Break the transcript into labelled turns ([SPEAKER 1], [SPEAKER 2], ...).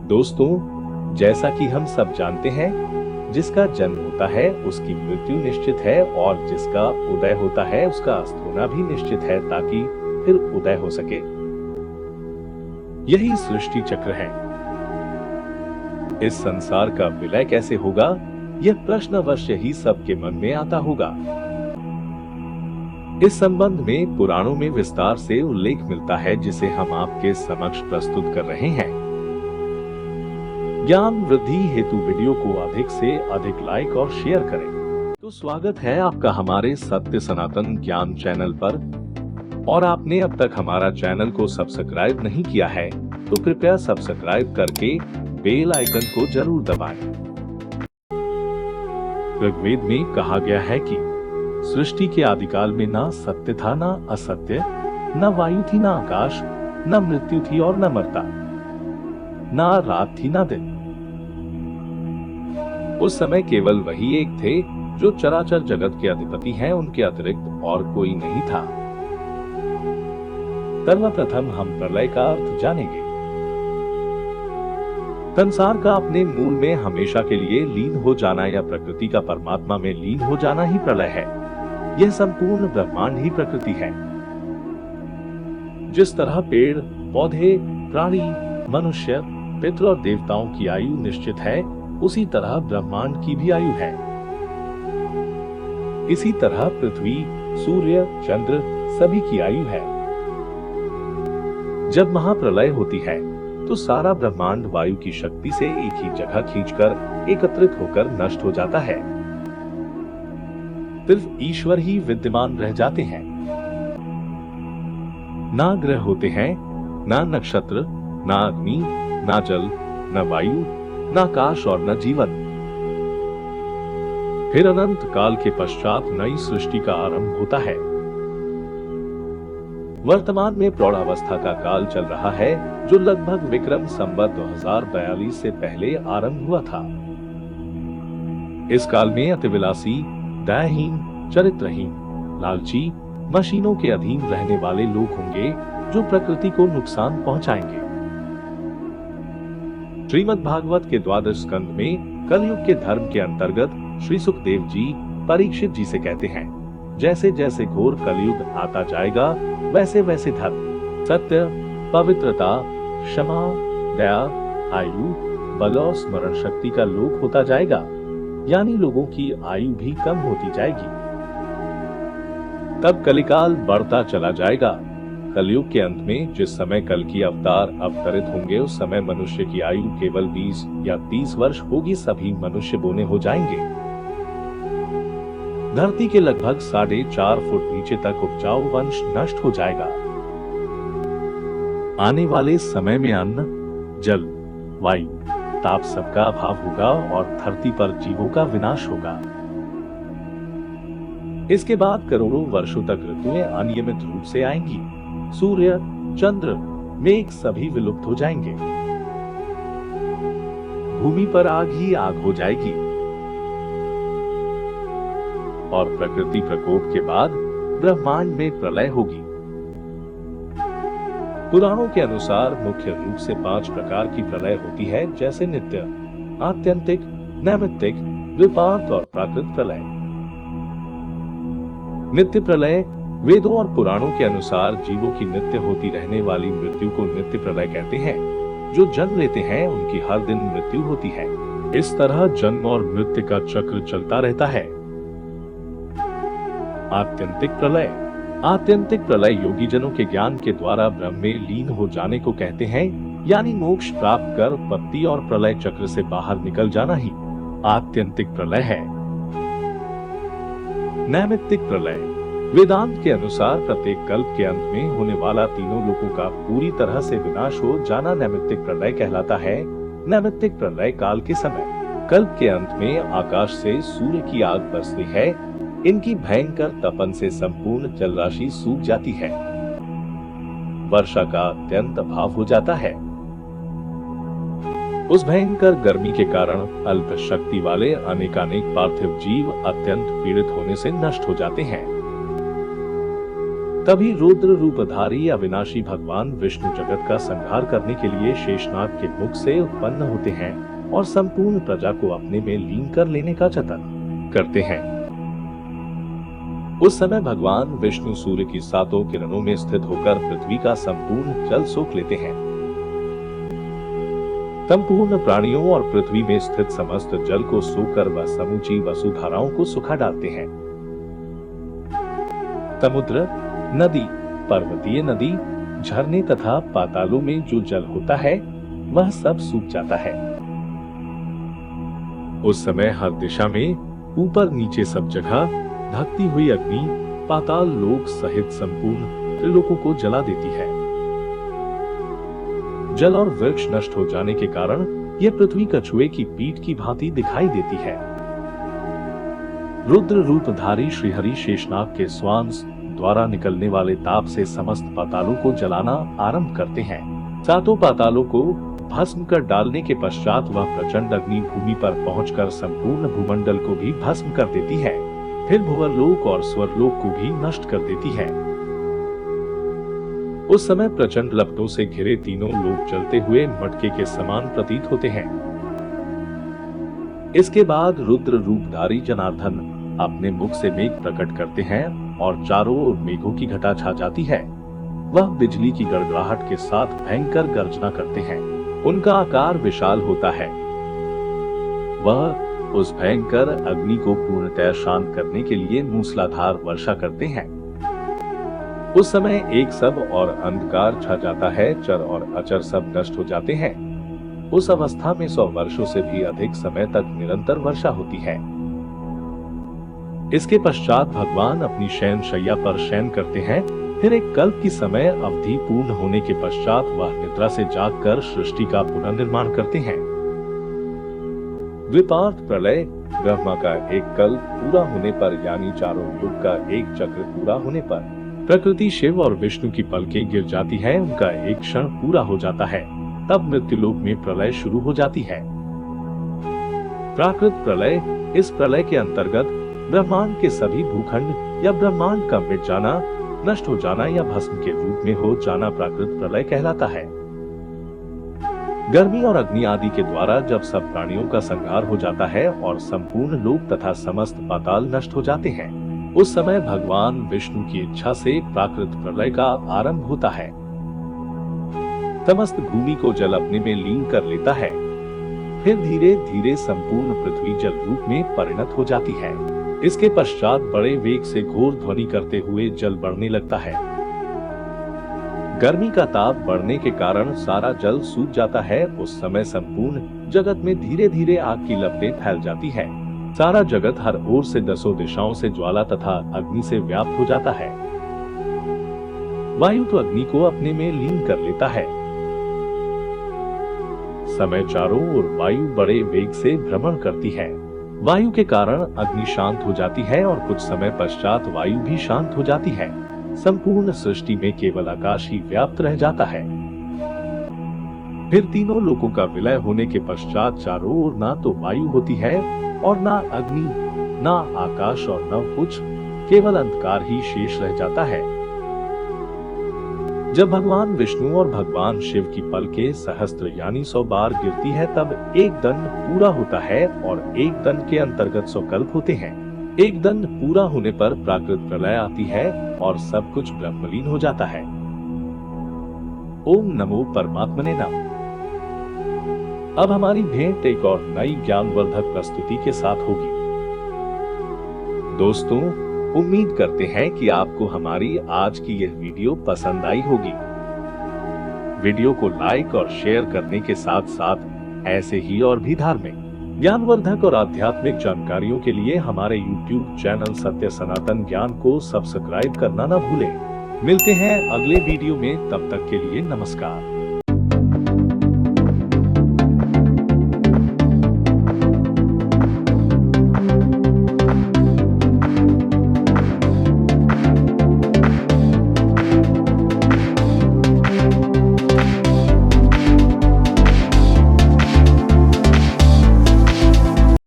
[SPEAKER 1] दोस्तों, जैसा कि हम सब जानते हैं, जिसका जन्म होता है उसकी मृत्यु निश्चित है और जिसका उदय होता है उसका अस्त होना भी निश्चित है ताकि फिर उदय हो सके। यही सृष्टि चक्र है। इस संसार का विलय कैसे होगा, यह प्रश्न अवश्य ही सबके मन में आता होगा। इस संबंध में पुराणों में विस्तार से उल्लेख मिलता है जिसे हम आपके समक्ष प्रस्तुत कर रहे हैं। ज्ञान वृद्धि हेतु वीडियो को अधिक से अधिक लाइक और शेयर करें। तो स्वागत है आपका हमारे सत्य सनातन ज्ञान चैनल पर। और आपने अब तक हमारा चैनल को सब्सक्राइब नहीं किया है तो कृपया सब्सक्राइब करके बेल आइकन को जरूर दबाएं। ऋग्वेद में कहा गया है कि सृष्टि के आदिकाल में ना सत्य था ना असत्य, न वायु थी ना आकाश, न मृत्यु थी और न मरता, ना रात थी ना दिन। उस समय केवल वही एक थे जो चराचर जगत के अधिपति हैं, उनके अतिरिक्त और कोई नहीं था। सर्वप्रथम हम प्रलय का अर्थ जानेंगे। संसार का अपने मूल में हमेशा के लिए लीन हो जाना या प्रकृति का परमात्मा में लीन हो जाना ही प्रलय है। यह संपूर्ण ब्रह्मांड ही प्रकृति है। जिस तरह पेड़, पौधे, प्राणी, मनुष्य, पितृ और देवताओं की आयु निश्चित है, उसी तरह ब्रह्मांड की भी आयु है। इसी तरह पृथ्वी, सूर्य, चंद्र सभी की आयु है। जब महाप्रलय होती है तो सारा ब्रह्मांड वायु की शक्ति से एक ही जगह खींचकर एकत्रित होकर नष्ट हो जाता है। सिर्फ ईश्वर ही विद्यमान रह जाते हैं। ना ग्रह होते हैं, ना नक्षत्र, ना अग्नि, ना जल, न वायु, न आकाश और न जीवन। फिर अनंत काल के पश्चात नई सृष्टि का आरंभ होता है। वर्तमान में प्रौढ़ावस्था का काल चल रहा है जो लगभग विक्रम संवत 2042 से पहले आरंभ हुआ था। इस काल में अतिविलासी, दयाहीन, चरित्रहीन, लालची, मशीनों के अधीन रहने वाले लोग होंगे जो प्रकृति को नुकसान पहुंचाएंगे। श्रीमद् भागवत के 12 स्कंद में कलयुग के धर्म के अंतर्गत श्री सुखदेव जी परीक्षित जी से कहते हैं, जैसे जैसे घोर कलयुग आता जाएगा वैसे वैसे धर्म, सत्य, पवित्रता, क्षमा, दया, आयु, बल और स्मरण शक्ति का लोप होता जाएगा, यानी लोगों की आयु भी कम होती जाएगी। तब कलिकाल बढ़ता चला जाएगा। कलयुग के अंत में जिस समय कल की अवतार अवतरित होंगे उस समय मनुष्य की आयु केवल 20 या 30 वर्ष होगी। सभी मनुष्य बोने हो जाएंगे। धरती के लगभग 4.5 फुट नीचे तक उपजाऊ वंश नष्ट हो जाएगा। आने वाले समय में अन्न, जल, वायु, ताप सबका अभाव होगा और धरती पर जीवों का विनाश होगा। इसके बाद करोड़ों वर्षों तक ऋतुएं अनियमित रूप से आएंगी। सूर्य, चंद्र, मेघ सभी विलुप्त हो जाएंगे। भूमि पर आग ही आग हो जाएगी। और प्रकृति प्रकोप के बाद ब्रह्मांड में प्रलय होगी। पुराणों के अनुसार मुख्य रूप से 5 प्रकार की प्रलय होती है, जैसे नित्य, आत्यंतिक, नैमित्तिक, विपात और प्राकृत प्रलय। नित्य प्रलय वेदों और पुराणों के अनुसार जीवों की नित्य होती रहने वाली मृत्यु को नित्य प्रलय कहते हैं। जो जन्म लेते हैं उनकी हर दिन मृत्यु होती है। इस तरह जन्म और मृत्यु का चक्र चलता रहता है। आत्यंतिक प्रलय। आत्यंतिक प्रलय योगी जनों के ज्ञान के द्वारा ब्रह्म में लीन हो जाने को कहते हैं, यानी मोक्ष प्राप्त कर उत्पत्ति और प्रलय चक्र से बाहर निकल जाना ही आत्यंतिक प्रलय है। नैमित्तिक प्रलय। वेदांत के अनुसार प्रत्येक कल्प के अंत में होने वाला तीनों लोकों का पूरी तरह से विनाश हो जाना नैमित्तिक प्रलय कहलाता है। नैमित्तिक प्रलय काल के समय कल्प के अंत में आकाश से सूर्य की आग बरसती है। इनकी भयंकर तपन से संपूर्ण जल राशि सूख जाती है। वर्षा का अत्यंत अभाव हो जाता है। उस भयंकर गर्मी के कारण अल्प शक्ति वाले अनेकानेक पार्थिव जीव अत्यंत पीड़ित होने से नष्ट हो जाते हैं। तभी रुद्र रूपधारी अविनाशी भगवान विष्णु जगत का संहार करने के लिए शेषनाग के मुख से उत्पन्न होते हैं और संपूर्ण प्रजा को अपने में लीन कर लेने का जतन करते हैं। उस समय भगवान विष्णु सूर्य की 7 किरणों में स्थित होकर पृथ्वी का संपूर्ण जल सोख लेते हैं। संपूर्ण प्राणियों और पृथ्वी में स्थित समस्त जल को सोकर वह समूची वसुधाराओं को सुखा डालते हैं। समुद्र, नदी, पर्वतीय नदी, झरने तथा पातालों में जो जल होता है वह सब सूख जाता है। उस समय हर दिशा में ऊपर नीचे सब जगह धकती हुई अग्नि पाताल लोक सहित संपूर्ण त्रिलोकों को जला देती है। जल और वृक्ष नष्ट हो जाने के कारण यह पृथ्वी कछुए की पीठ की भांति दिखाई देती है। रुद्र रूपधारी श्रीहरि शेषनाग के श्वास द्वारा निकलने वाले ताप से समस्त पातालों को जलाना आरंभ करते हैं। 7 पातालों को भस्म कर डालने के पश्चात वह प्रचंड अग्नि भूमि पर पहुंचकर संपूर्ण भूमंडल को भी भस्म कर देती है। फिर भुवरलोक और स्वर्लोक को भी नष्ट कर देती है। उस समय प्रचंड लपटों से घिरे तीनों लोक जलते हुए मटके के समान प्रतीत होते हैं। इसके बाद रुद्र रूपधारी जनार्दन अपने मुख से मेघ प्रकट करते हैं और चारों ओर मेघों की घटा छा जाती है। वह बिजली की गड़गड़ाहट के साथ भयंकर गर्जना करते हैं। उनका आकार विशाल होता है। वह उस भयंकर अग्नि को पूर्णतः शांत करने के लिए मूसलाधार वर्षा करते हैं। उस समय एक सब और अंधकार छा जाता है। चर और अचर सब नष्ट हो जाते हैं। उस अवस्था में 100 वर्षों से भी अधिक समय तक निरंतर वर्षा होती है। इसके पश्चात भगवान अपनी शयन शैया पर शयन करते हैं। फिर एक कल्प की समय अवधि पूर्ण होने के पश्चात वह निद्रा से जागकर सृष्टि का पुनर्निर्माण करते हैं। द्विपार्थ प्रलय ब्रह्मा का एक कल्प पूरा होने पर यानी चारों युग का एक चक्र पूरा होने पर प्रकृति शिव और विष्णु की पलकें गिर जाती है। उनका एक क्षण पूरा हो जाता है। तब मृत्युलोक में प्रलय शुरू हो जाती है। प्राकृत प्रलय, इस प्रलय के अंतर्गत ब्रह्मांड के सभी भूखंड या ब्रह्मांड का मिट जाना, नष्ट हो जाना या भस्म के रूप में हो जाना प्राकृत प्रलय कहलाता है। गर्मी और अग्नि आदि के द्वारा जब सब प्राणियों का संहार हो जाता है और संपूर्ण लोक तथा समस्त पाताल नष्ट हो जाते हैं, उस समय भगवान विष्णु की इच्छा से प्राकृत प्रलय का आरंभ होता है। समस्त भूमि को जल अपने में लीन कर लेता है। फिर धीरे धीरे संपूर्ण पृथ्वी जल रूप में परिणत हो जाती है। इसके पश्चात बड़े वेग से घोर ध्वनि करते हुए जल बढ़ने लगता है। गर्मी का ताप बढ़ने के कारण सारा जल सूख जाता है। उस समय संपूर्ण जगत में धीरे धीरे आग की लपटें फैल जाती है। सारा जगत हर ओर से 10 दिशाओं से ज्वाला तथा अग्नि से व्याप्त हो जाता है। वायु तो अग्नि को अपने में लीन कर लेता है। समय चारों ओर वायु बड़े वेग से भ्रमण करती है। वायु के कारण अग्नि शांत हो जाती है और कुछ समय पश्चात वायु भी शांत हो जाती है। संपूर्ण सृष्टि में केवल आकाश ही व्याप्त रह जाता है। फिर तीनों लोकों का विलय होने के पश्चात चारों ओर ना तो वायु होती है और ना अग्नि, ना आकाश और न कुछ, केवल अंधकार ही शेष रह जाता है। जब भगवान विष्णु और भगवान शिव की पलकें सहस्त्र यानी 100 बार गिरती है, तब एक दंड पूरा होता है और एक दंड के अंतर्गत 100 कल्प होते हैं। एक दंड पूरा होने पर प्राकृत प्रलय आती है और सब कुछ ब्रह्मलीन हो जाता है। ओम नमो परमात्मने नमः। अब हमारी भेंट एक और नई ज्ञानवर्धक प्रस्तुति के साथ होगी। दोस्तों, उम्मीद करते हैं कि आपको हमारी आज की यह वीडियो पसंद आई होगी। वीडियो को लाइक और शेयर करने के साथ साथ ऐसे ही और भी धार्मिक, ज्ञानवर्धक और आध्यात्मिक जानकारियों के लिए हमारे YouTube चैनल सत्य सनातन ज्ञान को सब्सक्राइब करना न भूलें। मिलते हैं अगले वीडियो में, तब तक के लिए नमस्कार।